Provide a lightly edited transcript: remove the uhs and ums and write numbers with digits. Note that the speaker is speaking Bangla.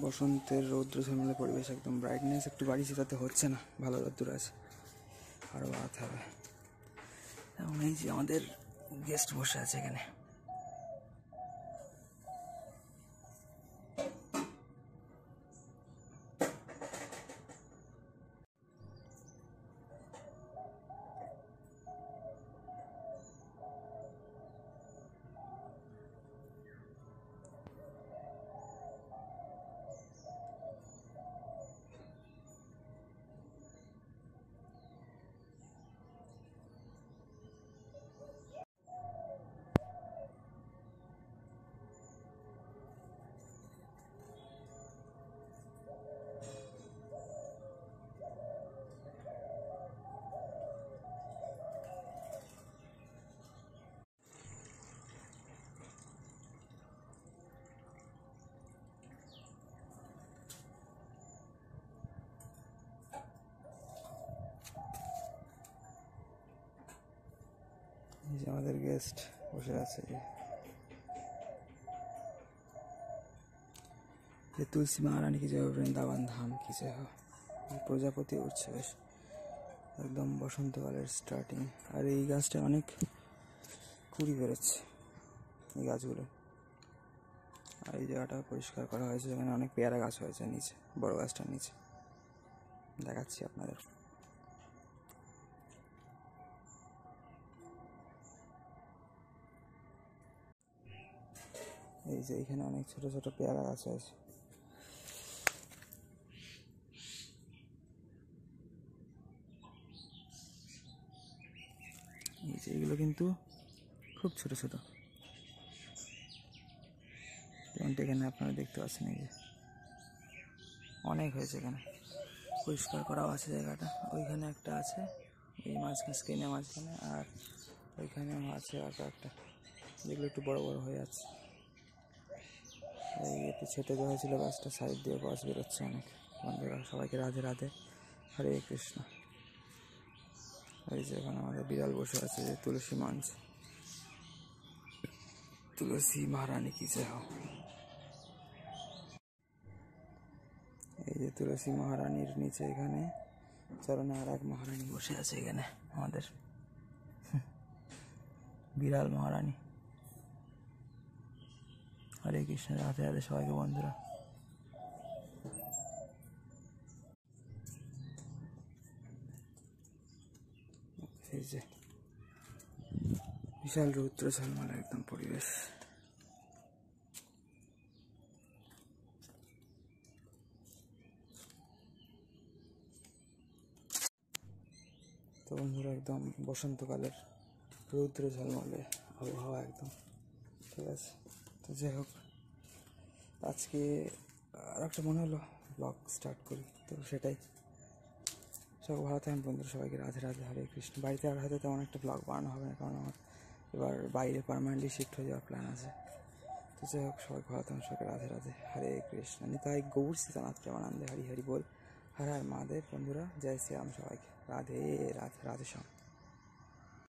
বসন্তের রৌদ্র ঝলমলে পরিবেশ, একদম ব্রাইটনেস একটু বাড়িয়েছে, তাতে হচ্ছে না, ভালো রোদ্দুর আছে, আরও বাড়াতে হবে। এবং এই যে আমাদের গেস্ট বসে আছে এখানে। এই যে আমাদের গেস্ট বসে আছে, যে তুলসী महारानी की जय, वृंदावन धाम की जय हो। প্রজাপতি উঠছে বেশ, একদম বসন্তকালের স্টার্টিং। আর এই গাছটা অনেক কুড়ি বেরোচ্ছে, এই গাছগুলো। আর এই জায়গাটা পরিষ্কার করা হয়েছে, এখানে অনেক পেয়ারা গাছ হয়েছে নিচে, বড় গাছটার নিচে দেখাচ্ছি আপনাদের। এই যে এখানে অনেক ছোট ছোট পেয়ারা গাছ হয়েছে। এই যে এগুলো কিন্তু খুব ছোট ছোট, যেমনটা এখানে আপনারা দেখতে পাচ্ছেন। এই যে অনেক হয়েছে, এখানে পরিষ্কার করাও আছে জায়গাটা। ওইখানে একটা আছে, এই মাঝখানে স্ক্রিনের মাঝখানে, আর ওইখানেও আছে আর একটা, যেগুলো একটু বড় বড় হয়ে আছে। এই একটু ছেটে দেওয়া হয়েছিল গাছটা, সাইড দিয়ে গাছ বেরোচ্ছে অনেক। বন্ধুরা সবাইকে রাধে রাধে, হরে কৃষ্ণ। এই যে এখানে আমাদের বিড়াল বসে আছে, যে তুলসী মঞ্চ, তুলসী महारानी की जय हो। এই যে তুলসী মহারানীর নিচে এখানে চরণে আর এক মহারানী বসে আছে, এখানে আমাদের বিড়াল মহারানী। হরে কৃষ্ণ, রাধে রাধে সবাইকে বন্ধুরা। এই যে বিশাল রৌদ্র ঝলমলে একদম পরিবেশ। তো বন্ধুরা একদম বসন্তকালের রৌদ্র ঝলমলে আবহাওয়া একদম, ঠিক আছে। তো যাই হোক, আজকে আর একটা মনে হলো ব্লগ স্টার্ট করি, তো সেটাই। সবাই ভালো থাকেন বন্ধুরা, সবাইকে রাধে রাধে, হরে কৃষ্ণ। বাড়িতে আর হয়তো তেমন একটা ব্লগ বানানো হবে না, কারণ আমার এবার বাইরে পার্মানেন্টলি শিফট হয়ে যাওয়ার প্ল্যান আছে। তো যাই হোক, সবাই ভালো থাকেন, সবাইকে রাধে রাধে, হরে কৃষ্ণ। নিতাই গৌর সীতানাথ প্রেমানন্দে, হরি হরি বল, হর হর মহাদেব। বন্ধুরা জয় শ্রী রাম, সবাইকে রাধে রাধে, রাধে শ্যাম।